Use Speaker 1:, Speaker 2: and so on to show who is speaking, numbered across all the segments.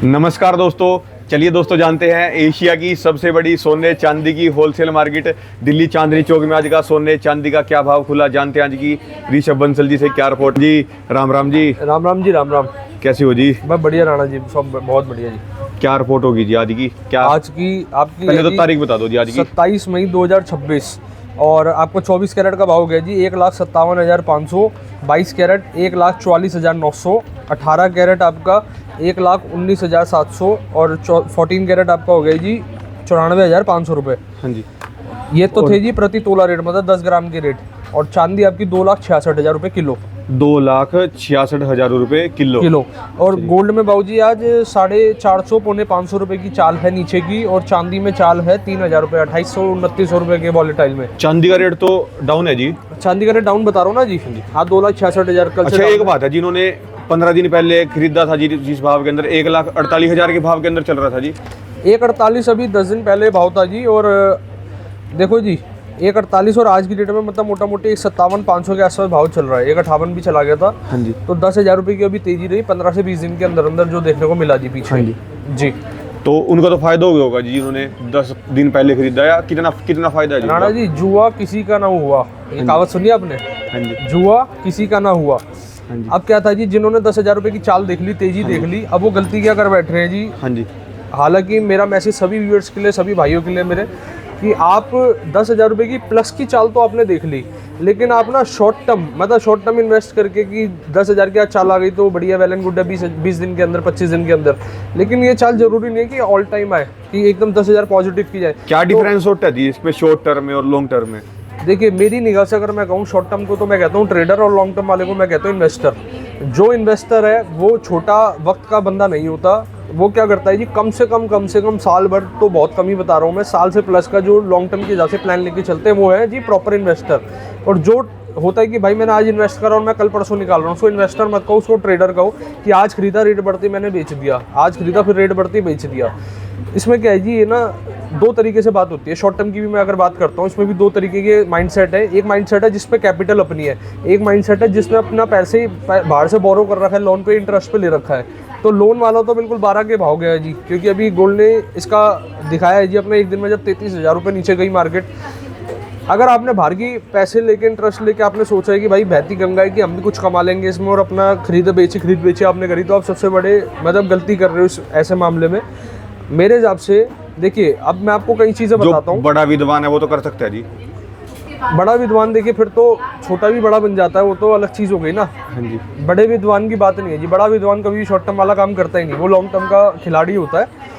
Speaker 1: नमस्कार दोस्तों, चलिए दोस्तों जानते हैं एशिया की सबसे बड़ी सोने चांदी की होलसेल मार्केट दिल्ली चांदनी चौक में आज का सोने चांदी का क्या भाव खुला। जानते हैं आज की ऋषभ बंसल जी से क्या रिपोर्ट। जी राम राम जी।
Speaker 2: राम राम जी। राम राम।
Speaker 1: कैसे हो जी?
Speaker 2: मैं बढ़िया राणा जी, सब बहुत बढ़िया जी।
Speaker 1: क्या रिपोर्ट होगी जी आज की? क्या
Speaker 2: आज की आपकी
Speaker 1: पहले तो तारीख बता दो जी आज की।
Speaker 2: 27 मई 2026 और आपको 24 कैरेट का भाव गया जी 1,57,500, 22 कैरेट 1,44,900, 18 कैरेट आपका 1,19,700 और 14 कैरेट आपका हो गया जी 94,500 रुपये।
Speaker 1: हाँ जी।
Speaker 2: ये तो थे जी प्रति तोला रेट, मतलब 10 ग्राम के रेट। और चांदी आपकी 2,66,000 रुपये किलो।
Speaker 1: 2,66,000 रुपये किलो।
Speaker 2: और गोल्ड में बाबूजी आज 450 पौने 500 रुपये की चाल है नीचे की, और चांदी में चाल है 3,000 रुपये, 2,800-2,900 रुपये के वॉलेटाइल में।
Speaker 1: चांदी का रेट तो डाउन है जी।
Speaker 2: चांदी का रेट डाउन बता रहा हूँ ना जी। हाँ 2,66,000 कल से।
Speaker 1: अच्छा एक बात है, जिन्होंने 15 दिन पहले खरीदा था जी जिस भाव के अंदर 1,48,000 के भाव के अंदर चल रहा था जी।
Speaker 2: 1,48 अभी 10 दिन पहले भाव था जी। और देखो जी 1,48 और आज की डेट में मतलब मोटा मोटी 57,500 के आसपास भाव चल रहा है। 1,58 भी चला गया था।
Speaker 1: हाँ जी।
Speaker 2: तो 10,000 रुपये की अभी तेजी रही 15 से 20 दिन के अंदर अंदर जो देखने को मिला जी पीछे।
Speaker 1: हाँ जी।
Speaker 2: जी
Speaker 1: तो उनका तो फायदा हो गया होगा जी, जिन्होंने 10 दिन पहले खरीदा। या कितना फायदा है जी?
Speaker 2: राणा जी जुआ किसी का ना हुआ, ये कहावत सुनी आपने?
Speaker 1: हाँ जी।
Speaker 2: जुआ किसी का ना हुआ।
Speaker 1: हाँ जी।
Speaker 2: अब क्या था जी, जिन्होंने 10,000 रुपये की चाल देख ली, तेजी देख ली, अब वो गलती क्या कर बैठ रहे हैं जी।
Speaker 1: हाँ जी।
Speaker 2: हालांकि मेरा मैसेज सभी व्यूअर्स के लिए, सभी भाइयों के लिए मेरे, कि आप 10,000 रुपये की प्लस की चाल तो आपने देख ली, लेकिन आप ना शॉर्ट टर्म इन्वेस्ट करके कि 10,000 की आज चाल आ गई तो बढ़िया, वेल एंड गुड है 20 दिन के अंदर, 25 दिन के अंदर। लेकिन ये चाल जरूरी नहीं है कि ऑल टाइम आए, कि एकदम 10,000 पॉजिटिव की जाए।
Speaker 1: क्या डिफरेंस होता है जी इसमें शॉर्ट टर्म में और लॉन्ग टर्म में?
Speaker 2: देखिए मेरी निगाह से अगर मैं कहूँ शॉर्ट टर्म को तो मैं कहता हूँ ट्रेडर, और लॉन्ग टर्म वाले को मैं कहता हूँ इन्वेस्टर। जो इन्वेस्टर है वो छोटा वक्त का बंदा नहीं होता। वो क्या करता है जी, कम से कम साल भर, तो बहुत कम ही बता रहा हूँ मैं, साल से प्लस का जो लॉन्ग टर्म के हिसाब से प्लान लेके चलते हैं वो है जी प्रॉपर इन्वेस्टर। और जो होता है कि भाई मैंने आज इन्वेस्ट करा और मैं कल परसों निकाल रहा हूँ, उसको इन्वेस्टर मत कहो, उसको ट्रेडर कहो कि आज खरीदा रेट बढ़ती मैंने बेच दिया, आज खरीदा फिर रेट बढ़ती बेच दिया। इसमें क्या है जी, ये ना दो तरीके से बात होती है। शॉर्ट टर्म की भी मैं अगर बात करता हूँ, इसमें भी दो तरीके के माइंडसेट है। एक माइंडसेट है जिसपे कैपिटल अपनी है, एक माइंडसेट है जिसने अपना पैसे बाहर से बोरो कर रखा है, लोन पे इंटरेस्ट पे ले रखा है। तो लोन वाला तो बिल्कुल 12 के भाव गया है जी, क्योंकि अभी गोल्ड ने इसका दिखाया है जी अपने एक दिन में, जब 33,000 रुपये नीचे गई मार्केट। अगर आपने बाहर की पैसे लेके, इंटरेस्ट लेके आपने सोचा है कि भाई बहती गंगा है कि हम भी कुछ कमा लेंगे इसमें, और अपना खरीद बेची आपने करी, तो आप सबसे बड़े मतलब गलती कर रहे हो इस ऐसे मामले में मेरे हिसाब से। देखिए अब मैं आपको कई चीज़ें बताता हूँ।
Speaker 1: बड़ा विद्वान है वो तो कर सकता है जी।
Speaker 2: बड़ा विद्वान देखिए फिर तो छोटा भी बड़ा बन जाता है, वो तो अलग चीज़ हो गई ना।
Speaker 1: हाँ जी।
Speaker 2: बड़े विद्वान की बात नहीं है जी। बड़ा विद्वान कभी शॉर्ट टर्म वाला काम करता ही नहीं, वो लॉन्ग टर्म का खिलाड़ी होता है।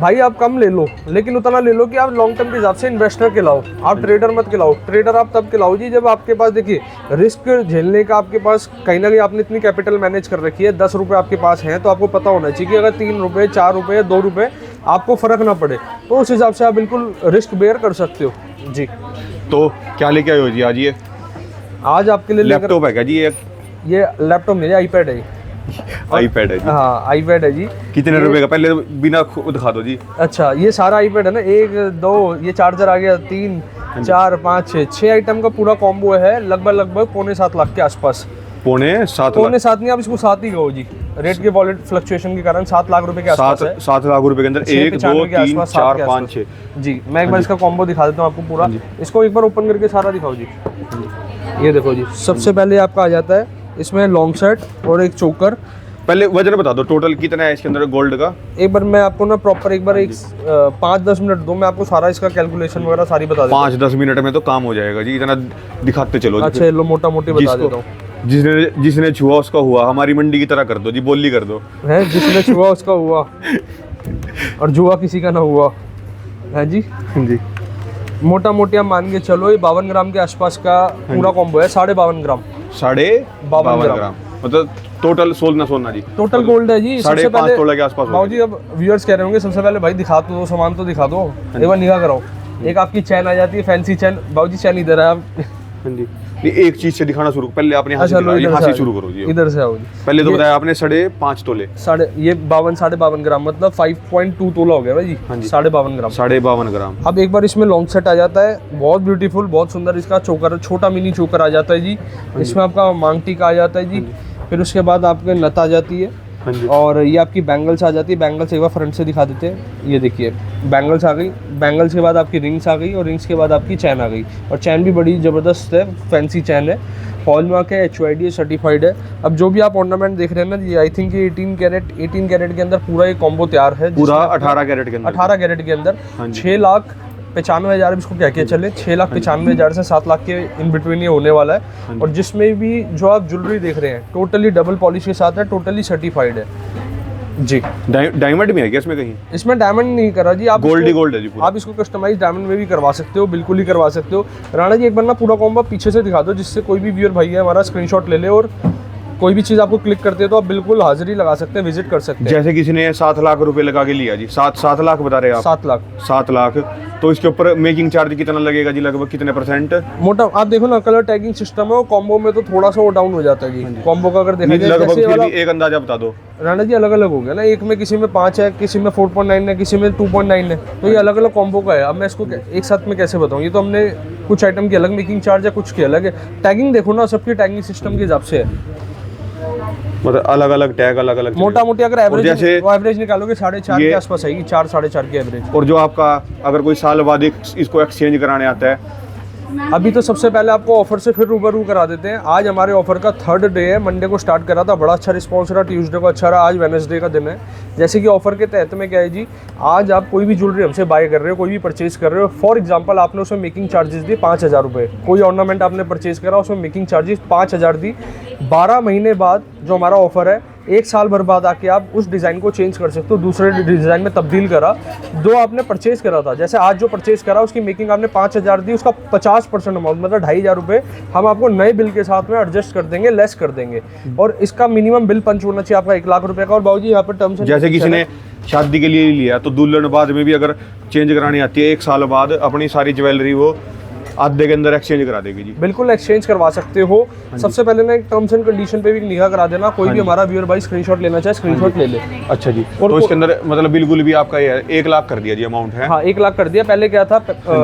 Speaker 2: भाई आप कम ले लो, लेकिन उतना ले लो कि आप लॉन्ग टर्म के हिसाब से इन्वेस्टर खिलाओ, आप ट्रेडर मत खिलाओ। ट्रेडर आप तब खिलाओ जी जब आपके पास, देखिए रिस्क झेलने का आपके पास कहीं ना कहीं आपने इतनी कैपिटल मैनेज कर रखी है। 10 रुपये आपके पास हैं तो आपको पता होना चाहिए कि अगर 3 रुपये 4 रुपये 2 रुपये आपको फ़र्क ना पड़े, तो उस हिसाब से आप बिल्कुल रिस्क बेयर कर सकते हो जी।
Speaker 1: तो क्या लेके आए हो जी आज? ये
Speaker 2: आज आपके लिए
Speaker 1: लैपटॉप है क्या जी?
Speaker 2: ये लैपटॉप नहीं है, आईपैड है।
Speaker 1: आईपैड है जी।
Speaker 2: हाँ आईपैड है जी।
Speaker 1: कितने रुपए का? पहले बिना खुद दिखा दो जी।
Speaker 2: अच्छा ये सारा आईपैड है ना, 1 2 ये चार्जर आ गया, 3 4 5 6 आइटम का पूरा कॉम्बो है। लगभग 6.25 लाख के आसपास।
Speaker 1: 6.25
Speaker 2: नहीं, आप इसको 7 ही कहो जी, रेट के वॉलेट फ्लक्चुएशन के कारण 7 लाख रुपए के आसपास है।
Speaker 1: 7 लाख रुपए के अंदर 1 2 3 4 5 6
Speaker 2: जी। मैं एक बार इसका कॉम्बो दिखा देता हूँ आपको पूरा। इसको एक बार ओपन करके सारा दिखाओ जी। ये देखो जी, सबसे पहले आपका आ जाता है इसमें लॉन्ग सेट और एक चोकर।
Speaker 1: पहले वजन बता दो टोटल कितना है इसके अंदर गोल्ड का।
Speaker 2: एक बार मैं आपको ना प्रॉपर एक 5-10 मिनट दो, मैं आपको सारा इसका कैलकुलेशन वगैरह सारी बता देता हूँ।
Speaker 1: 5-10 मिनट में तो काम हो जाएगा जी, इतना दिखाते चलो।
Speaker 2: अच्छा लो मोटा मोटी बता देता हूँ।
Speaker 1: जिसने छुआ उसका हुआ, हमारी मंडी की तरह कर दो जी, बोली कर दो
Speaker 2: है। जिसने छुआ उसका हुआ और जुआ किसी का ना हुआ है जी।
Speaker 1: जी
Speaker 2: मोटा मोटी आप मान के चलो ये 52 ग्राम के आसपास का पूरा कॉम्बो है। 52.5 ग्राम।
Speaker 1: 52 ग्राम मतलब टोटल सोना जी।
Speaker 2: टोटल गोल्ड है जी।
Speaker 1: 5.5 तोले के आसपास।
Speaker 2: बाबू जी अब व्यूअर्स कह रहे होंगे सबसे पहले भाई दिखा दो, सामान तो दिखा दो, एक बार निगाह कराओ। एक आपकी चैन आ जाती है, फैंसी चैन। बाबू जी चैन इधर है आप।
Speaker 1: हाँ जी। एक चीज से दिखाना शुरू, पहले आपने यहाँ से शुरू करो जी।
Speaker 2: इधर से आओ जी।
Speaker 1: पहले तो बताया आपने 5.5 तोले।
Speaker 2: ये 52.5 ग्राम मतलब 5.2 तोला हो गया भाई जी।
Speaker 1: हाँ जी।
Speaker 2: 52.5 ग्राम।
Speaker 1: 52.5 ग्राम।
Speaker 2: अब एक बार इसमें लॉन्ग सेट आ जाता है, बहुत ब्यूटीफुल, बहुत सुंदर। इसका चोकर, छोटा मिनी चोकर आ जाता है जी। इसमें आपका मांग टीका आ जाता है जी। फिर उसके बाद आपके नथ आ जाती है।
Speaker 1: हाँ जी।
Speaker 2: और ये आपकी बैंगल्स आ जाती है। बैंगल्स एक बार फ्रंट से दिखा देते हैं, ये देखिए बैंगल्स आ गई। बैंगल्स के बाद आपकी रिंग्स आ गई और रिंग्स के बाद आपकी चैन आ गई। और चैन भी बड़ी ज़बरदस्त है, फैंसी चैन है, हॉलमार्क है, HYD सर्टिफाइड है। अब जो भी आप ऑर्नामेंट देख रहे हैं ना, ये आई थिंक ये 18 कैरेट के अंदर पूरा ये कॉम्बो तैयार है।
Speaker 1: पूरा 18 कैरेट के अंदर,
Speaker 2: 18 कैरेट के अंदर
Speaker 1: हाँ जी।
Speaker 2: 6,95,000 इसको क्या क्या चले, 6,95,000 से 7 लाख के इन बिटवीन ये होने वाला है। और जिसमें भी जो आप ज्वेलरी देख रहे हैं टोटली डबल पॉलिश के साथ है, टोटली सर्टिफाइड है जी।
Speaker 1: डायमंड में है क्या इसमें कहीं?
Speaker 2: इसमें डायमंड नहीं करा जी, आप
Speaker 1: गोल्ड ही
Speaker 2: इसको-
Speaker 1: गोल्ड है जी पूरा।
Speaker 2: आप इसको कस्टमाइज डायमंड में भी करवा सकते हो, बिल्कुल ही करवा सकते हो। राणा जी एक बार ना पूरा कॉम्बो पीछे से दिखा दो, जिससे कोई भी व्यूअर भाई है हमारा स्क्रीनशॉट ले ले, और कोई भी चीज़ आपको क्लिक करते हो तो आप बिल्कुल हाजिरी लगा सकते हैं, विजिट कर सकते हैं।
Speaker 1: जैसे किसी ने 7 लाख रुपए लगा के लिया जी, 7 लाख बता रहे हैं आप?
Speaker 2: 7 लाख
Speaker 1: 7 लाख, तो इसके ऊपर मेकिंग चार्ज कितना लगेगा जी, लगभग कितने परसेंट?
Speaker 2: मोटा आप देखो ना, कलर टैगिंग सिस्टम है, कॉम्बो में तो थोड़ा सा वो डाउन हो जाता है जी। कॉम्बो का अगर देखा जाए
Speaker 1: लगभग
Speaker 2: जैसे
Speaker 1: फिर
Speaker 2: वाला
Speaker 1: भी एक अंदाजा बता दो।
Speaker 2: राणा जी अलग अलग हो गया ना, एक में किसी में 5 है, किसी में 4.9 है, किसी में 2.9 है, तो ये अलग अलग कॉम्बो का है। अब मैं इसको एक साथ में कैसे बताऊँ, ये तो हमने कुछ आइटम की अलग मेकिंग चार्ज है, कुछ की अलग है। टैगिंग देखो ना, सबकी टैगिंग सिस्टम के हिसाब से है,
Speaker 1: मतलब अलग अलग टैग अलग अलग
Speaker 2: मोटा मोटी अगर एवरेज
Speaker 1: जैसे
Speaker 2: एवरेज निकालोगे 4.5 के आसपास आएगी, 4-4.5 की एवरेज।
Speaker 1: और जो आपका अगर कोई साल बाद इसको एक्सचेंज कराने आता है,
Speaker 2: अभी तो सबसे पहले आपको ऑफर से फिर रूबरू करा देते हैं। आज हमारे ऑफर का 3rd डे है, मंडे को स्टार्ट करा था, बड़ा अच्छा रिस्पॉन्स रहा, ट्यूसडे को अच्छा रहा, आज वेडनेसडे का दिन है। जैसे कि ऑफर के तहत में क्या है जी, आज आप कोई भी ज्वेलरी हमसे बाय कर रहे हो, कोई भी परचेज कर रहे हो, फॉर एग्जांपल आपने उसमें मेकिंग चार्जेस दिए 5,000 रुपये, कोई ऑर्नामेंट आपने परचेज करा उसमें मेकिंग चार्जेस 5,000 दी, 12 महीने बाद जो हमारा ऑफर है, 1 साल भर बाद आके आप उस डिज़ाइन को चेंज कर सकते हो, दूसरे डिज़ाइन में तब्दील करा। जो आपने परचेज करा था, जैसे आज जो परचेज करा उसकी मेकिंग आपने 5,000 दी, उसका 50% अमाउंट मतलब 2,500 रुपये हम आपको नए बिल के साथ में एडजस्ट कर देंगे, लेस कर देंगे। और इसका मिनिमम बिल पंच होना चाहिए आपका 1 लाख रुपये का। और बाबूजी यहाँ पर टर्म्स
Speaker 1: जैसे किसी ने शादी के लिए लिया तो दुल्हन बाद में भी अगर चेंज करानी आती है 1 साल बाद, अपनी सारी ज्वेलरी वो आधे के अंदर एक्सचेंज करा देगी जी।
Speaker 2: बिल्कुल एक्सचेंज करवा सकते हो। सबसे पहले ना एक टर्म्स एंड कंडीशन पे भी निगाह करा देना, कोई भी हमारा व्यूअर भाई स्क्रीनशॉट लेना चाहे स्क्रीनशॉट ले ले।
Speaker 1: अच्छा जी, तो इसके अंदर मतलब बिल्कुल भी आपका ये 1 लाख कर दिया जी अमाउंट है?
Speaker 2: हाँ 1 लाख कर दिया। पहले क्या था,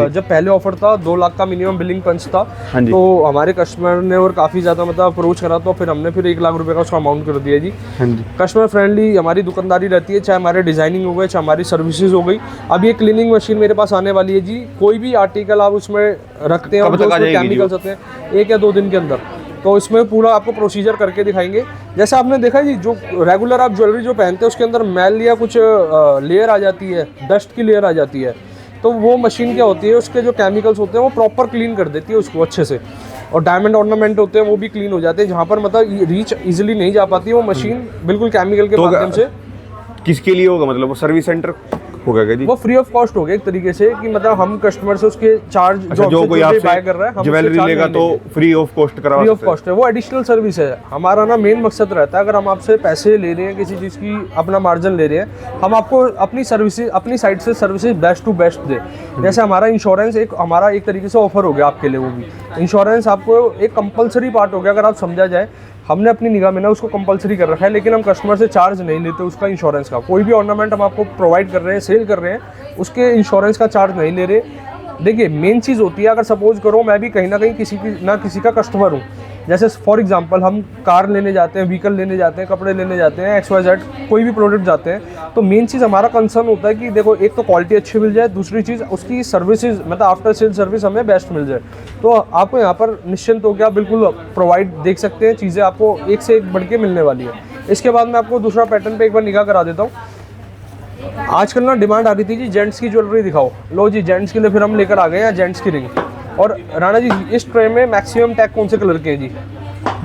Speaker 2: जब पहले ऑफर था 2 लाख का मिनिमम बिलिंग पंच था,
Speaker 1: हाँ जी।
Speaker 2: तो हमारे कस्टमर ने और काफ़ी ज़्यादा मतलब अप्रोच करा, तो फिर हमने फिर 1 लाख रुपए का उसका अमाउंट कर दिया जी।
Speaker 1: हाँ जी।
Speaker 2: कस्टमर फ्रेंडली हमारी दुकानदारी रहती है, चाहे हमारे डिजाइनिंग हो गए, चाहे हमारी सर्विसेज हो गई। अब ये क्लीनिंग मशीन मेरे पास आने वाली है जी, कोई भी आर्टिकल आप उसमें रखते हैं और जो उसमें केमिकल्स होते हैं 1 या 2 दिन के अंदर, तो इसमें पूरा आपको प्रोसीजर करके दिखाएंगे। जैसे आपने देखा जी, जो रेगुलर आप ज्वेलरी जो पहनते हैं उसके अंदर मैल या कुछ लेयर आ जाती है, डस्ट की लेयर आ जाती है, तो वो मशीन क्या होती है, उसके जो केमिकल्स होते हैं वो प्रॉपर क्लीन कर देती है उसको अच्छे से। और डायमंड ऑर्नामेंट होते हैं वो भी क्लीन हो जाते हैं, जहाँ पर मतलब रीच इजीली नहीं जा पाती, वो मशीन बिल्कुल केमिकल के माध्यम से।
Speaker 1: किसके लिए होगा, मतलब वो सर्विस सेंटर होगा क्या जी?
Speaker 2: वो फ्री ऑफ कॉस्ट हो गया एक तरीके से, कि मतलब हम कस्टमर से उसके चार्ज
Speaker 1: अच्छा, जो कोई
Speaker 2: बाय
Speaker 1: आपसे
Speaker 2: कर रहा है
Speaker 1: ज्वेलरी लेगा तो फ्री ऑफ कॉस्ट करवा
Speaker 2: फ्री ऑफ
Speaker 1: सकते हैं?
Speaker 2: कॉस्ट है, वो एडिशनल सर्विस है। हमारा ना मेन मकसद रहता है, अगर हम आपसे पैसे ले रहे हैं किसी चीज़ की, अपना मार्जिन ले रहे हैं, हम आपको अपनी सर्विसेज अपनी साइड से सर्विसेज बेस्ट टू बेस्ट दे। जैसे हमारा इंश्योरेंस एक हमारा एक तरीके से ऑफर हो गया आपके लिए, वो भी इंश्योरेंस आपको एक कंपलसरी पार्ट हो गया, अगर आप समझा जाए। हमने अपनी निगाह में ना उसको कंपलसरी कर रखा है, लेकिन हम कस्टमर से चार्ज नहीं लेते उसका इंश्योरेंस का। कोई भी ऑर्नामेंट हम आपको प्रोवाइड कर रहे हैं, सेल कर रहे हैं, उसके इंश्योरेंस का चार्ज नहीं ले रहे। देखिए मेन चीज़ होती है, अगर सपोज करो मैं भी कहीं ना कहीं किसी का कस्टमर हूँ, जैसे फॉर एग्जांपल हम कार लेने जाते हैं, व्हीकल लेने जाते हैं, कपड़े लेने जाते हैं, XYZ कोई भी प्रोडक्ट जाते हैं, तो मेन चीज़ हमारा कंसर्न होता है कि देखो एक तो क्वालिटी अच्छी मिल जाए, दूसरी चीज़ उसकी सर्विसेज मतलब आफ्टर सेल सर्विस हमें बेस्ट मिल जाए। तो आपको यहाँ पर निश्चिंत हो गया बिल्कुल प्रोवाइड देख सकते हैं, चीज़ें आपको एक से एक बढ़ के मिलने वाली है। इसके बाद मैं आपको दूसरा पैटर्न पे एक बार निगाह करा देता हूँ। आजकल ना डिमांड आ रही थी जी जेंट्स की ज्वेलरी दिखाओ, लो जी जेंट्स के लिए फिर हम लेकर आ गए हैं जेंट्स की रिंग। और राणा जी इस ट्रे में मैक्सिमम टैग कौन से कलर के हैं जी?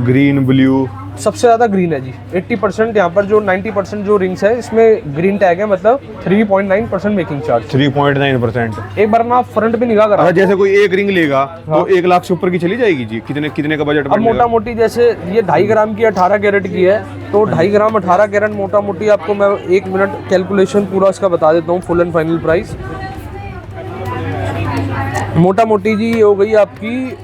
Speaker 1: ग्रीन, ब्लू,
Speaker 2: सबसे ज़्यादा ग्रीन है जी। 80% यहाँ पर जो 90% जो रिंग्स है इसमें ग्रीन टैग है, मतलब 3.9% मेकिंग चार्ज।
Speaker 1: 3.9%।
Speaker 2: एक बार ना आप फ्रंट पे निगाह करा।
Speaker 1: अच्छा, जैसे कोई एक रिंग लेगा तो 1 लाख से ऊपर की चली जाएगी जी? कितने का बजट
Speaker 2: अब मोटा मोटी जैसे ये 2.5 ग्राम की 18 कैरेट की है, तो 2.5 ग्राम 18 कैरेट मोटा मोटी आपको मैं 1 मिनट कैलकुलेशन पूरा इसका बता देता हूँ, फुल एंड फाइनल प्राइस। मोटा मोटी जी ये हो गई आपकी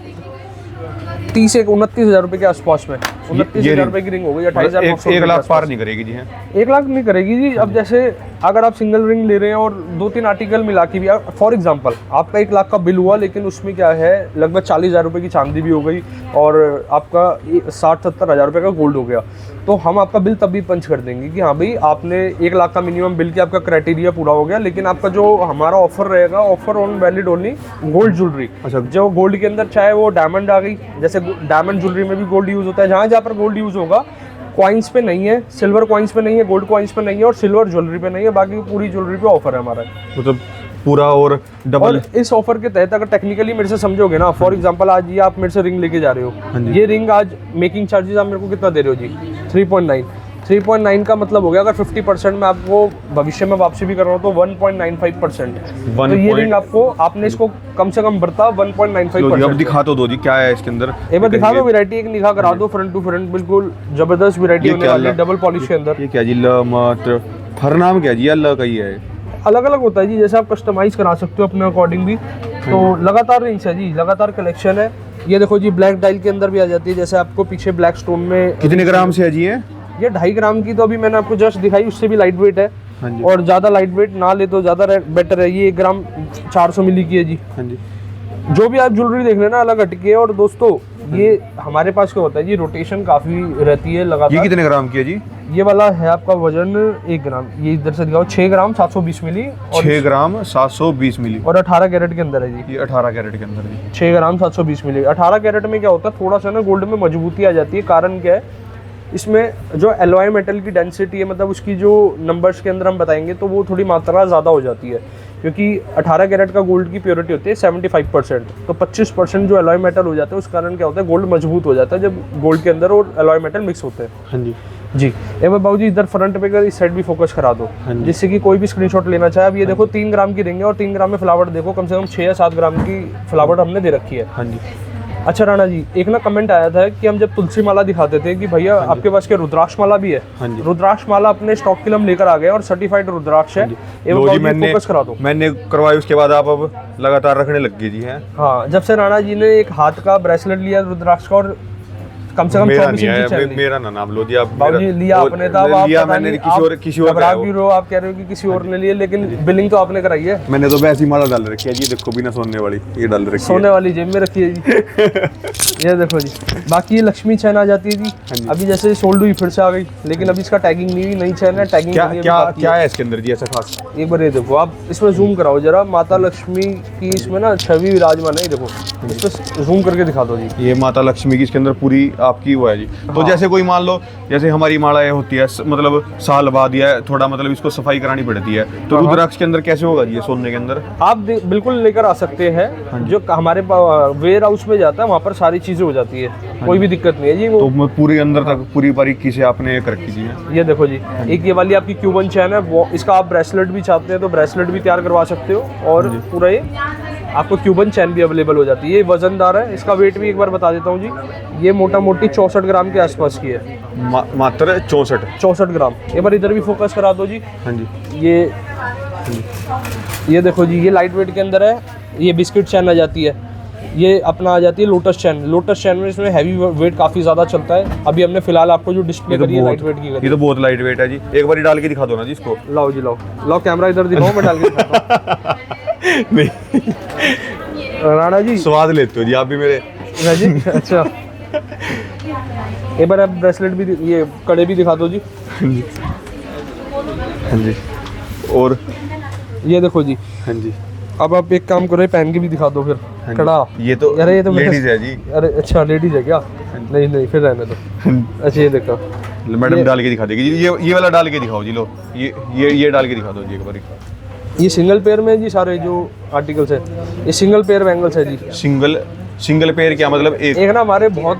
Speaker 2: 30-29 हज़ार रुपये के आसपास में, 29 हज़ार रुपये की रिंग हो गई। 28,000
Speaker 1: 1 लाख पार नहीं करेगी जी? है
Speaker 2: 1 लाख नहीं करेगी जी। अब जैसे अगर आप सिंगल रिंग ले रहे हैं और 2-3 आर्टिकल मिला के भी, फॉर एग्जांपल आपका 1 लाख का बिल हुआ, लेकिन उसमें क्या है लगभग 40,000 रुपये की चांदी भी हो गई और आपका 60-70 हज़ार रुपये का गोल्ड हो गया, तो हम आपका बिल तब भी पंच कर देंगे कि हाँ भाई आपने 1 लाख का मिनिमम बिल किया, आपका क्राइटेरिया पूरा हो गया, लेकिन आपका जो हमारा ऑफर रहेगा, offer on valid only gold jewellery.
Speaker 1: अच्छा।
Speaker 2: जो गोल्ड के अंदर चाहे वो डायमंड आ गई, जैसे डायमंड ज्वेलरी में भी गोल्ड यूज़ होता है, जहाँ जहाँ पर गोल्ड यूज़ होगा, कॉइन्स पे नहीं है, सिल्वर कॉइन्स पे नहीं है, गोल्ड कॉइन्स पे नहीं है और सिल्वर ज्वेलरी पे नहीं है, बाकी पूरी ज्वेलरी पे ऑफर है हमारा।
Speaker 1: मतलब पूरा और डबल।
Speaker 2: और इस ऑफर के तहत अगर टेक्निकली मेरे से समझोगे ना, फॉर एग्जांपल आज ये आप मेरे से रिंग लेके जा रहे
Speaker 1: हाँ
Speaker 2: हो,
Speaker 1: जी।
Speaker 2: ये रिंग आज मेकिंग चार्जेस आप मेरे को कितना दे रहे हो जी? 3.9 का मतलब हो गया अगर 50% में आपको भविष्य में वापसी भी कर रहा हूँ तो 1.95%। तो ये रिंग आपको, आपने इसको कम से कम बढ़ता 1.95%।
Speaker 1: अब दिखा तो दो जी क्या है इसके अंदर।
Speaker 2: एक बार दिखा दो वैरायटी, एक निगाह करा दो फ्रंट टू फ्रंट, बिल्कुल जबरदस्त वैरायटी होने वाली है डबल पॉलिश के अंदर।
Speaker 1: ये क्या जी? ल मात्र हर नाम क्या जी? अल्लाह का ही है,
Speaker 2: अलग अलग होता है जी, जैसे आप कस्टमाइज करा सकते हो अपने अकॉर्डिंग भी। तो लगातार रिंग्स है जी, लगातार कलेक्शन है। ये देखो जी ब्लैक डायल के अंदर भी आ जाती है, जैसे आपको पीछे ब्लैक स्टोन में।
Speaker 1: कितने ग्राम से है जी ये?
Speaker 2: ये 2.5 ग्राम की तो अभी मैंने आपको जस्ट दिखाई, उससे भी लाइट वेट है।
Speaker 1: हाँ जी।
Speaker 2: और ज़्यादा लाइट वेट ना ले तो ज़्यादा बेटर है। ये 1 ग्राम 400 मिली की है जी।
Speaker 1: हाँ जी।
Speaker 2: जो भी आप ज्वेलरी देख लेना अलग हटके। और दोस्तों ये हमारे पास क्या होता है जी, रोटेशन काफ़ी रहती है लगातार।
Speaker 1: ये कितने ग्राम की है जी?
Speaker 2: ये वाला है आपका वजन 1 ग्राम, ये इधर से दिखाओ, 6 ग्राम 720 मिली। और
Speaker 1: 6 ग्राम 720 मिली
Speaker 2: और 18 कैरेट के अंदर है जी।
Speaker 1: ये 18 कैरेट के अंदर जी।
Speaker 2: 6 ग्राम 720 मिली। 18 कैरेट में क्या होता है, थोड़ा सा ना गोल्ड में मजबूती आ जाती है। कारण क्या है, इसमें जो एलॉय मेटल की डेंसिटी है, मतलब उसकी जो नंबर्स के अंदर हम बताएंगे तो वो थोड़ी मात्रा ज़्यादा हो जाती है, क्योंकि 18 कैरेट का गोल्ड की प्योरिटी होती है 75%। तो 25% जो एलॉय मेटल हो जाता है, उस कारण क्या होता है, गोल्ड मजबूत हो जाता है जब गोल्ड के अंदर और एलॉय मेटल मिक्स होते हैं।
Speaker 1: हाँ जी
Speaker 2: जी। एक बार बाबू जी इधर फ्रंट पे कर, इस साइड भी फोकस करा दो,
Speaker 1: हाँ जी।
Speaker 2: जिससे कि कोई भी स्क्रीनशॉट लेना चाहे। अब ये देखो 3 ग्राम की रिंग है और 3 ग्राम में फ्लावर देखो, कम से कम 6 या 7 ग्राम की फ्लावर हमने दे रखी है।
Speaker 1: हाँ जी।
Speaker 2: अच्छा राणा जी, एक ना कमेंट आया था कि हम जब तुलसी माला दिखाते थे कि भैया आपके पास क्या रुद्राक्ष माला भी है?
Speaker 1: हाँ जी।
Speaker 2: रुद्राक्ष माला अपने स्टॉक के लिए हम लेकर आ गए और सर्टिफाइड रुद्राक्ष है।
Speaker 1: लो जी,
Speaker 2: फोकस करा दो।
Speaker 1: मैंने करवाई, उसके बाद आप अब लगातार रखने लग गई जी हैं।
Speaker 2: हाँ, जब से राणा जी ने एक हाथ का ब्रेसलेट लिया रुद्राक्ष का और कम से कम
Speaker 1: मेरा
Speaker 2: 24
Speaker 1: नहीं
Speaker 2: इंची
Speaker 1: है,
Speaker 2: चैन
Speaker 1: मेरा ना नाम लो जी आप।
Speaker 2: बाबू जी लिया आपने था, अब आप
Speaker 1: लिया
Speaker 2: पता
Speaker 1: मैंने,
Speaker 2: नहीं,
Speaker 1: किसी और का
Speaker 2: घबरा
Speaker 1: है वो।
Speaker 2: भी रहो, आप कह रहे हो कि किसी और ने लिए, लेकिन बिलिंग तो आपने कराई है।
Speaker 1: मैंने तो वैसी माला डाल रखी है जी, देखो बिना सोने वाली ये डाल रखी है।
Speaker 2: सोने वाली जेब में रखी है जी। ये देखो जी, बाकी ये लक्ष्मी चैन आ जाती है जी। अभी जैसे सोल्ड हुई फिर से आ गई, लेकिन अभी इसका टैगिंग नहीं हुई, नई चैन है, टैगिंग
Speaker 1: क्या
Speaker 2: नहीं है,
Speaker 1: क्या
Speaker 2: अभी बाकी
Speaker 1: क्या है इसके अंदर जी ऐसा खास?
Speaker 2: एक बार ये देखो, आप इसमें जूम कराओ जरा, माता लक्ष्मी की इसमें ना छवि विराजमान है। ये देखो, इस पर जूम करके दिखा दो जी।
Speaker 1: ये माता लक्ष्मी की इसके अंदर पूरी आपकी वो है जी। तो जैसे कोई मान लो, जैसे हमारी मालाएं होती है मतलब साल बाद या थोड़ा मतलब इसको सफाई करानी पड़ती है, तो रुद्राक्ष के अंदर कैसे होगा जी ये सोने के अंदर?
Speaker 2: आप बिल्कुल लेकर आ सकते हैं, जो हमारे वेयर हाउस में जाता है वहाँ पर सारी चीजें हो जाती है, कोई भी दिक्कत नहीं है जी। वो
Speaker 1: तो पूरे अंदर तक पूरी बारीकी से आपने कर रखी जी।
Speaker 2: ये देखो जी, एक ये वाली आपकी क्यूबन चैन है, वो इसका आप ब्रेसलेट भी चाहते हैं तो ब्रेसलेट भी तैयार करवा सकते हो। और पूरा ये आपको क्यूबन चैन भी अवेलेबल हो जाती है। ये वजनदार है, इसका वेट भी एक बार बता देता हूँ जी। ये मोटा मोटी 64 ग्राम के आसपास की है।
Speaker 1: मात्र
Speaker 2: 64 ग्राम। एक बार इधर भी फोकस करा दो जी।
Speaker 1: हाँ जी।
Speaker 2: ये देखो जी, ये लाइट वेट के अंदर है। ये बिस्किट चैन आ जाती है, ये अपना आ जाती है लोटस चैन। लोटस चैन में इसमें हैवी वेट काफ़ी ज़्यादा चलता है। अभी हमने फिलहाल आपको जो डिस्प्ले करी है लाइट वेट की
Speaker 1: ये तो बहुत लाइट वेट है जी। एक बार डाल के दिखा दो ना जी इसको।
Speaker 2: लाओ जी, लाओ लाओ, कैमरा इधर दिखाओ, मैं डाल के दिखाता हूं।
Speaker 1: नहीं
Speaker 2: राणा जी
Speaker 1: स्वाद लेते हो जी आप भी मेरे।
Speaker 2: हाँ जी। अच्छा, एक बार आप ब्रेसलेट भी, ये कड़े भी दिखा दो जी।
Speaker 1: हाँ जी। और
Speaker 2: ये देखो जी।
Speaker 1: हाँ जी।
Speaker 2: अब आप एक काम करो, पहन के भी दिखा दो फिर।
Speaker 1: हाँ जी।
Speaker 2: कड़ा,
Speaker 1: ये तो
Speaker 2: अरे ये तो
Speaker 1: लेडीज है जी।
Speaker 2: अरे अच्छा, लेडीज है क्या? नहीं नहीं, फिर रहने दो। अच्छा, ये देखो
Speaker 1: मैडम डाल के दिखा देगी जी। ये वाला डाल के दिखाओ जी। लो ये डाल के दिखा दो जी एक बार।
Speaker 2: ये सिंगल पेयर में जी सारे जो आर्टिकल्स है, ये सिंगल पेयर बैंगल्स है जी।
Speaker 1: सिंगल पेयर क्या मतलब? एक
Speaker 2: ना हमारे बहुत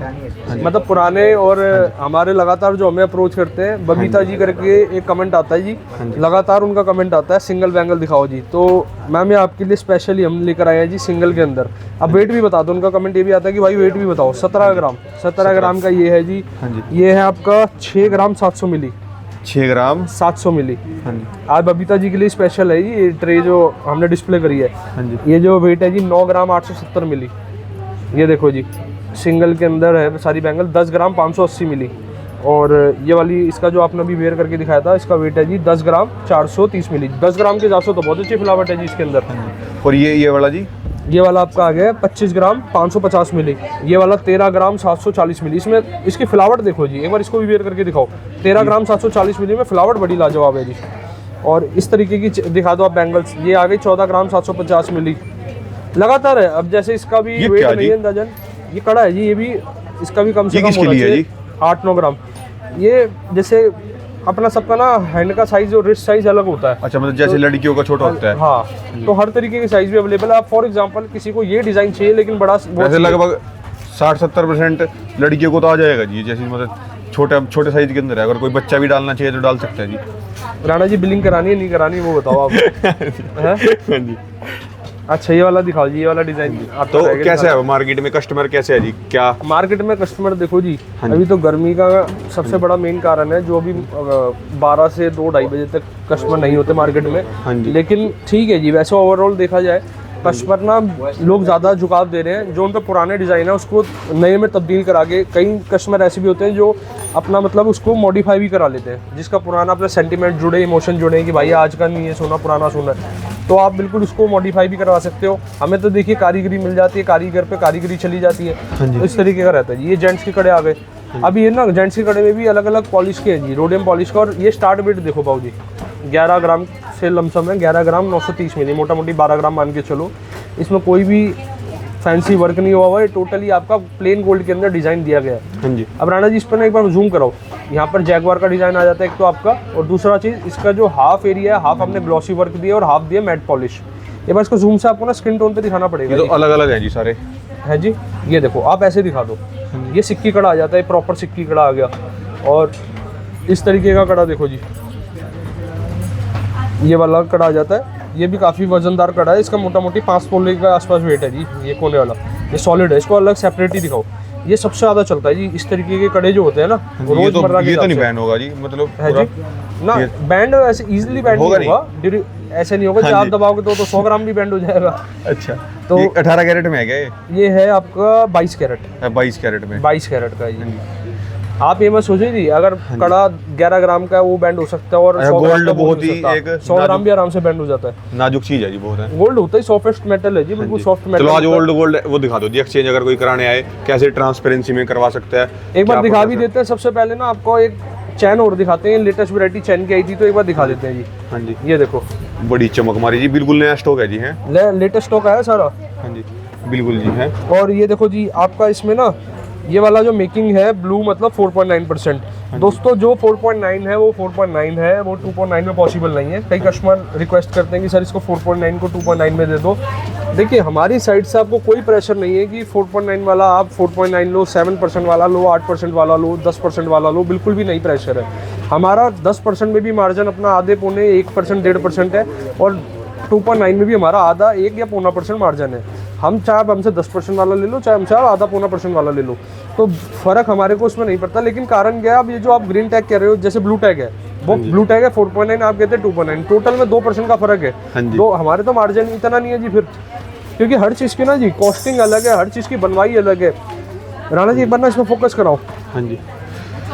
Speaker 2: मतलब पुराने और हमारे लगातार जो हमें अप्रोच करते हैं, बबीता जी करके एक कमेंट आता है जी, लगातार उनका कमेंट आता है सिंगल बैंगल दिखाओ जी। तो मैम ये आपके लिए स्पेशली हम लेकर आए हैं जी सिंगल के अंदर। अब वेट भी बता दो, उनका कमेंट ये भी आता है कि भाई वेट भी बताओ। 17 ग्राम 17 ग्राम का ये है जी। ये है आपका 6 ग्राम 700 मिली।
Speaker 1: 6 ग्राम
Speaker 2: 700 मिली।
Speaker 1: हाँ जी।
Speaker 2: आज बबीता जी के लिए स्पेशल है जी ये ट्रे जो हमने डिस्प्ले करी है।
Speaker 1: हाँ जी।
Speaker 2: ये जो वेट है जी 9 ग्राम 870 मिली। ये देखो जी, सिंगल के अंदर है सारी बैंगल। 10 ग्राम 580 मिली। और ये वाली इसका जो आपने अभी वेयर करके दिखाया था, इसका वेट है जी 10 ग्राम 430 मिली। 10 ग्राम के हिसाब से तो बहुत अच्छी फिलावट है जी इसके अंदर।
Speaker 1: और ये वाला जी,
Speaker 2: ये वाला आपका आ गया है 25 ग्राम 550 मिली। ये वाला 13 ग्राम 740 मिली। इसमें इसकी फ्लावट देखो जी, एक बार इसको भी वेयर करके दिखाओ। 13 ग्राम 740 मिली में फ्लावट बड़ी लाजवाब है जी। और इस तरीके की दिखा दो आप बैंगल्स। ये आ गई 14 ग्राम 750 मिली। लगातार है। अब जैसे इसका भी वेट नहीं है अंदाजन, ये कड़ा है जी, ये भी इसका भी कम से कम होना चाहिए 8-9 ग्राम। ये जैसे अपना सबका ना हैंड का साइज और रिस्ट साइज अलग होता है।
Speaker 1: अच्छा, मतलब जैसे लड़कियों का छोटा होता है।
Speaker 2: हाँ, तो हर तरीके के साइज भी अवेलेबल है। आप फॉर एग्जांपल किसी को ये डिजाइन चाहिए लेकिन बड़ा,
Speaker 1: वैसे लगभग 60-70% लड़कियों को तो आ जाएगा जी, जैसे मतलब छोटे साइज के अंदर है। अगर कोई बच्चा भी डालना चाहिए तो डाल सकता है जी।
Speaker 2: राणा जी बिलिंग करानी है नहीं करानी वो बताओ आप। हैं
Speaker 1: जी।
Speaker 2: अच्छा, ये वाला दिखाओ जी, ये वाला डिजाइन
Speaker 1: तो कैसे है मार्केट में कस्टमर कैसे है जी? क्या
Speaker 2: मार्केट में कस्टमर देखो जी, अभी तो गर्मी का सबसे बड़ा मेन कारण है जो अभी 12 से 2-2:30 बजे तक कस्टमर नहीं होते मार्केट में। लेकिन ठीक है जी, वैसे ओवरऑल देखा जाए कस्टमर ना लोग ज़्यादा झुकाव दे रहे हैं। जो उनका पुराने डिज़ाइन है उसको नए में तब्दील करा के, कई कस्टमर ऐसे भी होते हैं जो अपना मतलब उसको मॉडिफाई भी करा लेते हैं, जिसका पुराना अपना सेंटीमेंट जुड़े, इमोशन जुड़े कि भाई आज का नहीं है सोना, पुराना सोना है, तो आप बिल्कुल उसको मॉडिफाई भी करवा सकते हो। हमें तो देखिए कारीगरी मिल जाती है, कारीगर पे कारीगरी चली जाती है, तो इस तरीके का रहता है। ये जेंट्स के कड़े आ गए। अभी ये ना जेंट्स के कड़े में भी अलग अलग पॉलिश के हैं जी, रोडियम पॉलिश का। और ये स्टार्ट वेट देखो भाऊ जी, 11 ग्राम से लमसम है, 11 ग्राम 930 मिली, मोटा मोटी 12 ग्राम मान के चलो। इसमें कोई भी फैंसी वर्क नहीं हुआ हुआ है, टोटली आपका प्लेन गोल्ड के अंदर डिज़ाइन दिया गया है।
Speaker 1: हाँ जी।
Speaker 2: अब राणा जी इस पर ना एक बार जूम कराओ, यहाँ पर जैगवार का डिज़ाइन आ जाता है एक तो आपका, और दूसरा चीज़ इसका जो हाफ एरिया है, हाफ हमने ग्लॉसी वर्क दिया और हाफ दिया मैट पॉलिश। ये बार इसको जूम से आपको ना स्किन टोन पे दिखाना पड़ेगा।
Speaker 1: ये तो अलग अलग है जी सारे,
Speaker 2: है जी। ये देखो आप ऐसे दिखा दो, ये सिक्की कड़ा आ जाता है, प्रॉपर सिक्की कड़ा आ गया। और इस तरीके का कड़ा देखो जी, ये वाला कड़ा आ जाता है। ये भी काफ़ी वजनदार कड़ा है, इसका मोटा मोटी 5 तोले का आसपास वेट है जी। ये कोने वाला, ये सॉलिड है, इसको अलग सेपरेट ही दिखाओ। ये सबसे ज़्यादा चलता है जी इस तरीके के कड़े जो होते हैं ना, रोजमर्रा के।
Speaker 1: ये तो नहीं बैंड होगा जी, मतलब
Speaker 2: है जी ना, बैंड ऐसे इजीली बैंड नहीं होगा, ऐसे नहीं होगा कि आप दबाओगे तो 100 ग्राम भी बैंड हो जाएगा।
Speaker 1: अच्छा,
Speaker 2: तो
Speaker 1: 18 कैरेट में है क्या
Speaker 2: ये है आपका 22 कैरेट।
Speaker 1: 22 कैरेट में,
Speaker 2: 22 कैरेट का है जी। आप ये मत सोचिए जी, अगर कड़ा 11 ग्राम का है वो बैंड हो सकता है, और 100
Speaker 1: गोल्ड बहुत ही एक
Speaker 2: 100 ग्राम भी आराम से बैंड हो जाता है।
Speaker 1: नाजुक चीज है जी, बहुत है।
Speaker 2: गोल्ड होता है सॉफ्टेस्ट मेटल है जी, बिल्कुल सॉफ्ट मेटल।
Speaker 1: चलो आज गोल्ड वो दिखा दो जी, एक्सचेंज अगर कोई कराने आए कैसे ट्रांसपेरेंसी में करवा सकता है,
Speaker 2: एक बार दिखा भी देते हैं। सबसे पहले ना आपको एक चैन और दिखाते हैं, लेटेस्ट वैरायटी चैन की आई थी, तो एक बार दिखा देते हैं जी।
Speaker 1: हाँ जी,
Speaker 2: ये देखो
Speaker 1: बड़ी चमक मारी जी, बिल्कुल नया स्टॉक है जी। है
Speaker 2: लेटेस्ट स्टॉक है सारा।
Speaker 1: हाँ जी, बिल्कुल जी है।
Speaker 2: और ये देखो जी आपका इसमें ना ये वाला जो मेकिंग है ब्लू मतलब 4.9%। दोस्तों जो 4.9 है वो 4.9 है, वो 2.9 में पॉसिबल नहीं है। कई कस्टमर रिक्वेस्ट करते हैं कि सर इसको 4.9 को 2.9 में दे दो। देखिए हमारी साइड से आपको कोई प्रेशर नहीं है कि 4.9 वाला आप 4.9 लो, 7% वाला लो, 8% वाला लो, 10% वाला लो, बिल्कुल भी नहीं प्रेशर है। हमारा 10% में भी मार्जिन अपना आधे पौने 1%, 1.5% है, और 2.9 में भी हमारा आधा 1 या पौना % मार्जिन है। हम चाहे आप हमसे 10% वाला ले लो, चाहे हमसे आप आधा पौना % वाला ले लो, तो फ़र्क हमारे को उसमें नहीं पड़ता। लेकिन कारण क्या है, अब ये जो आप ग्रीन टैग कह रहे हो, जैसे ब्लू टैग है, वो ब्लू टैग है 4.9, आप कहते हैं 2.9, टोटल में 2% का फ़र्क है। तो हमारे तो मार्जिन इतना नहीं है जी फिर, क्योंकि हर चीज़ की ना जी कॉस्टिंग अलग है, हर चीज़ की बनवाई अलग है। राणा जी एक बार ना इसमें फोकस कराओ।
Speaker 1: हाँ जी,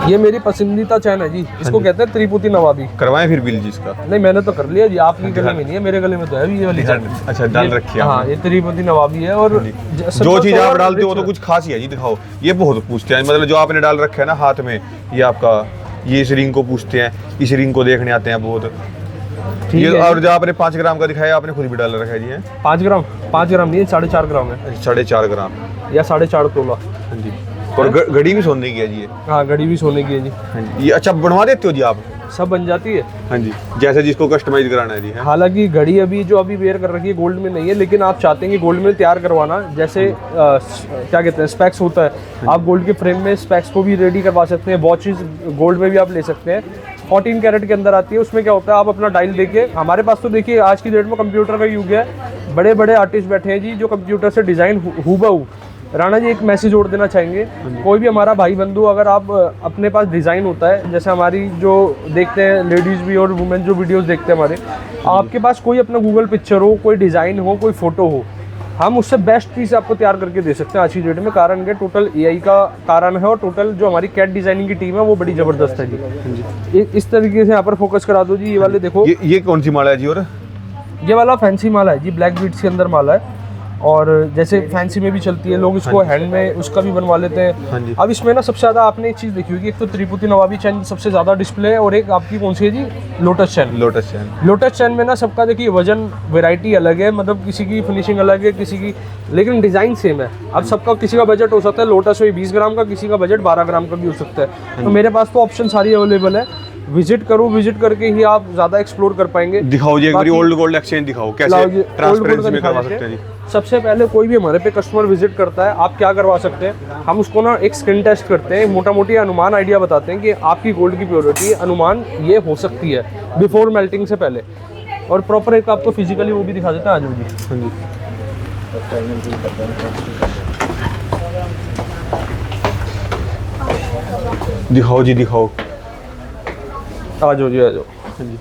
Speaker 2: ये मेरी पसंदीदा चैन है जी, इसको कहते हैं त्रिपुटी नवाबी।
Speaker 1: करवाएं फिर बिल जी इसका? नहीं,
Speaker 2: मैंने तो कर लिया जी, आपकी गले में नहीं है, मेरे गले में तो है ये वाली चैन।
Speaker 1: अच्छा, डाल रखी है।
Speaker 2: हाँ, ये त्रिपुटी नवाबी है। और
Speaker 1: जो चीज आप डालते हो तो कुछ खास ही है जी, दिखाओ। ये बहुत पूछते हैं, मतलब जो आपने डाल रखा है ना हाथ में, ये आपका ये इस रिंग को पूछते हैं, इस रिंग को देखने आते हैं बहुत। ये और जो आपने 5 ग्राम का दिखाया, आपने खुद भी डाल रखा है जी। 5 ग्राम नहीं है, 4.5 ग्राम है। 4.5 ग्राम या
Speaker 2: 4.5 तोला।
Speaker 1: हाँ जी। और घड़ी भी सोने की है जी?
Speaker 2: हाँ, घड़ी भी सोने की है जी।
Speaker 1: हाँ जी। ये अच्छा बनवा देते हो जी आप?
Speaker 2: सब बन जाती है।
Speaker 1: हाँ जी, जैसे जिसको कस्टमाइज कराना है जी।
Speaker 2: हालांकि घड़ी अभी जो अभी वेयर कर रखी है गोल्ड में नहीं है, लेकिन आप चाहते हैं कि गोल्ड में तैयार करवाना, जैसे क्या कहते हैं स्पेक्स होता है, आप गोल्ड के फ्रेम में स्पेक्स को भी रेडी करवा सकते हैं। वॉचेस गोल्ड में भी आप ले सकते हैं, 14 कैरेट के अंदर आती है। उसमें क्या होता है, आप अपना डायल देके, हमारे पास तो देखिए आज की डेट में कंप्यूटर का युग है, बड़े बड़े आर्टिस्ट बैठे हैं जी जो कंप्यूटर से डिज़ाइन हूबहू। राणा जी एक मैसेज जोड़ देना चाहेंगे, कोई भी हमारा भाई बंधु, अगर आप अपने पास डिज़ाइन होता है, जैसे हमारी जो देखते हैं लेडीज़ भी और वुमेन जो वीडियोस देखते हैं हमारे, आपके पास कोई अपना गूगल पिक्चर हो, कोई डिज़ाइन हो, कोई फ़ोटो हो, हम उससे बेस्ट पीस आपको तैयार करके दे सकते हैं आज की डेट में। कारण के टोटल एआई का कारण है और टोटल जो हमारी कैट डिजाइनिंग की टीम है वो बड़ी ज़बरदस्त है जी। इस तरीके से यहाँ पर फोकस करा दो जी। ये वाले देखो,
Speaker 1: ये कौन सी माला है जी? और
Speaker 2: ये वाला फैंसी माला है जी, ब्लैक बीट्स के अंदर माला है। और जैसे फैंसी में भी चलती है, लोग इसको हैंड में उसका भी बनवा लेते
Speaker 1: हाँ जी।
Speaker 2: हैं। अब इसमें ना सबसे ज़्यादा आपने एक चीज़ देखी होगी, एक तो त्रिपुटी नवाबी चैन सबसे ज़्यादा डिस्प्ले है और एक आपकी कौन सी है जी, लोटस चैन।
Speaker 1: लोटस चैन।
Speaker 2: लोटस चैन में ना सबका देखिए वजन वैरायटी अलग है, मतलब किसी की फिनिशिंग अलग है, किसी की, लेकिन डिज़ाइन सेम है। अब सबका किसी का बजट हो सकता है लोटस में 20 ग्राम का, किसी का बजट 12 ग्राम का भी हो सकता है। तो मेरे पास तो ऑप्शन सारी अवेलेबल है। विजिट करो, विजिट करके ही आप ज़्यादा एक्सप्लोर कर पाएंगे।
Speaker 1: दिखाओ जी एक बार ओल्ड गोल्ड एक्सचेंज दिखाओ, कैसे ट्रांसपेरेंसी में करवा सकते हैं जी।
Speaker 2: सबसे पहले कोई भी हमारे पे कस्टमर विजिट करता है, आप क्या करवा सकते हैं, हम उसको ना एक स्किन टेस्ट करते हैं, मोटा मोटी अनुमान आइडिया बताते हैं कि आपकी गोल्ड की प्योरिटी अनुमान ये हो सकती है बिफोर मेल्टिंग से पहले। और प्रॉपर एक आपको फिजिकली वो भी दिखा देते हैं। आ जाओ जी।
Speaker 1: हाँ जी। दिखाओ जी, दिखाओ।
Speaker 2: आ जाओ जी, आ जाओ।
Speaker 1: हाँ जी।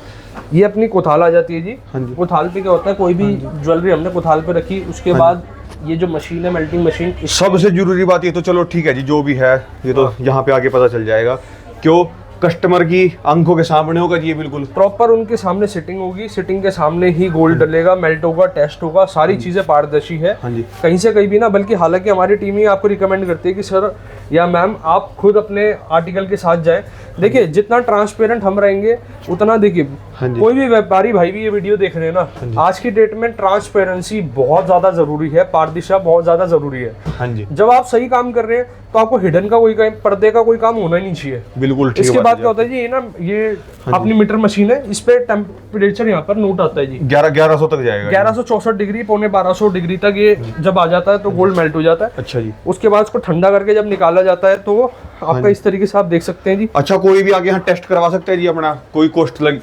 Speaker 2: ये अपनी कोथाल आ जाती है जी।
Speaker 1: हाँ जी।
Speaker 2: कोथाल पे क्या होता है, कोई भी ज्वेलरी हमने कोथाल पे रखी, उसके बाद ये जो मशीन है मेल्टिंग मशीन,
Speaker 1: सबसे जरूरी बात ये तो चलो ठीक है जी, जो भी है ये तो यहाँ पे आगे पता चल जाएगा। क्यों? कस्टमर की आंखों के सामने होगा जी, ये बिल्कुल
Speaker 2: प्रॉपर उनके सामने सिटिंग होगी, सिटिंग के सामने ही गोल्ड डलेगा, मेल्ट होगा, टेस्ट होगा, सारी चीजें पारदर्शी है।
Speaker 1: हाँ जी।
Speaker 2: कहीं से कहीं भी ना, बल्कि हालांकि हमारी टीम ही आपको रिकमेंड करती है कि सर या मैम आप खुद अपने आर्टिकल के साथ जाएं। देखिए जितना ट्रांसपेरेंट हम रहेंगे उतना, देखिए
Speaker 1: हाँ जी।
Speaker 2: कोई भी व्यापारी भाई भी ये वीडियो देख रहे हैं ना, आज की डेट में ट्रांसपेरेंसी बहुत ज्यादा जरूरी है, पारदर्शिता बहुत ज्यादा जरूरी है।
Speaker 1: हाँ जी।
Speaker 2: जब आप सही काम कर रहे हैं तो आपको हिडन का कोई पर्दे का कोई काम होना ही नहीं चाहिए।
Speaker 1: बिल्कुल ठीक।
Speaker 2: इसके बाद क्या होता है जी, ये ना ये अपनी मीटर मशीन है, इस पे टेम्परेचर यहाँ पर नोट आता है जी।
Speaker 1: 1100 तक जाएगा।
Speaker 2: 1164 डिग्री, पौने 1200 डिग्री तक ये जब आ जाता है तो गोल्ड मेल्ट हो जाता है।
Speaker 1: अच्छा जी।
Speaker 2: उसके बाद उसको ठंडा करके जब निकाला जाता है तो आपका इस तरीके से आप देख सकते हैं जी।
Speaker 1: अच्छा, कोई भी आगे यहाँ टेस्ट करवा सकता है जी अपना, कोई कॉस्ट लग?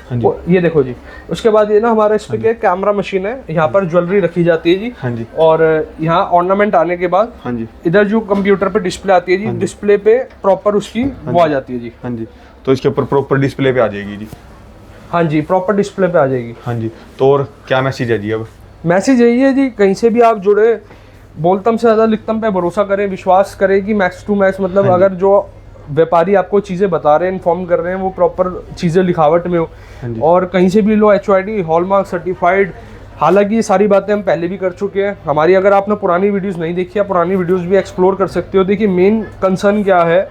Speaker 1: हाँ जी।
Speaker 2: ये देखो जी। उसके बाद ये ना हमारा इस पे क्या कैमरा मशीन है, यहाँ पर ज्वेलरी रखी जाती है जी।
Speaker 1: हाँ जी।
Speaker 2: और यहाँ ऑर्नामेंट आने के बाद
Speaker 1: हाँ जी।
Speaker 2: इधर जो कंप्यूटर पे डिस्प्ले आती है जी, डिस्प्ले पे प्रॉपर उसकी वो आ जाती है जी।
Speaker 1: हाँ जी। तो इसके ऊपर प्रॉपर डिस्प्ले पे आ जाएगी जी।
Speaker 2: हाँ जी, प्रॉपर डिस्प्ले पे आ जाएगी।
Speaker 1: हाँ जी। तो और क्या मैसेज है जी अब?
Speaker 2: मैसेज यही है जी, कहीं से भी आप जुड़े, बोलतम से ज़्यादा लिखतम पे भरोसा करें, विश्वास करें कि मैक्स टू मैक्स, मतलब अगर जो व्यापारी आपको चीज़ें बता रहे हैं, इन्फॉर्म कर रहे हैं, वो प्रॉपर चीज़ें लिखावट में हो और कहीं से भी लो, HYD हॉलमार्क सर्टिफाइड। हालांकि ये सारी बातें हम पहले भी कर चुके हैं हमारी, अगर आपने पुरानी वीडियोस नहीं देखी है, पुरानी वीडियोस भी एक्सप्लोर कर सकते हो। देखिए मेन कंसर्न क्या है,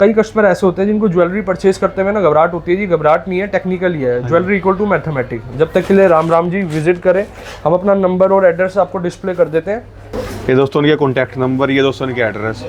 Speaker 2: कई कस्टमर ऐसे होते हैं जिनको ज्वेलरी परचेज करते हुए ना घबराहट होती है जी। घबराहट नहीं है, टेक्निकल ही है। Jewellery equal to mathematic. जब तक के लिए राम राम जी, विजिट करें, हम अपना नंबर और एड्रेस आपको डिस्प्ले कर देते हैं।
Speaker 1: ये दोस्तों इनके कॉन्टैक्ट नंबर, ये दोस्तों इनके एड्रेस।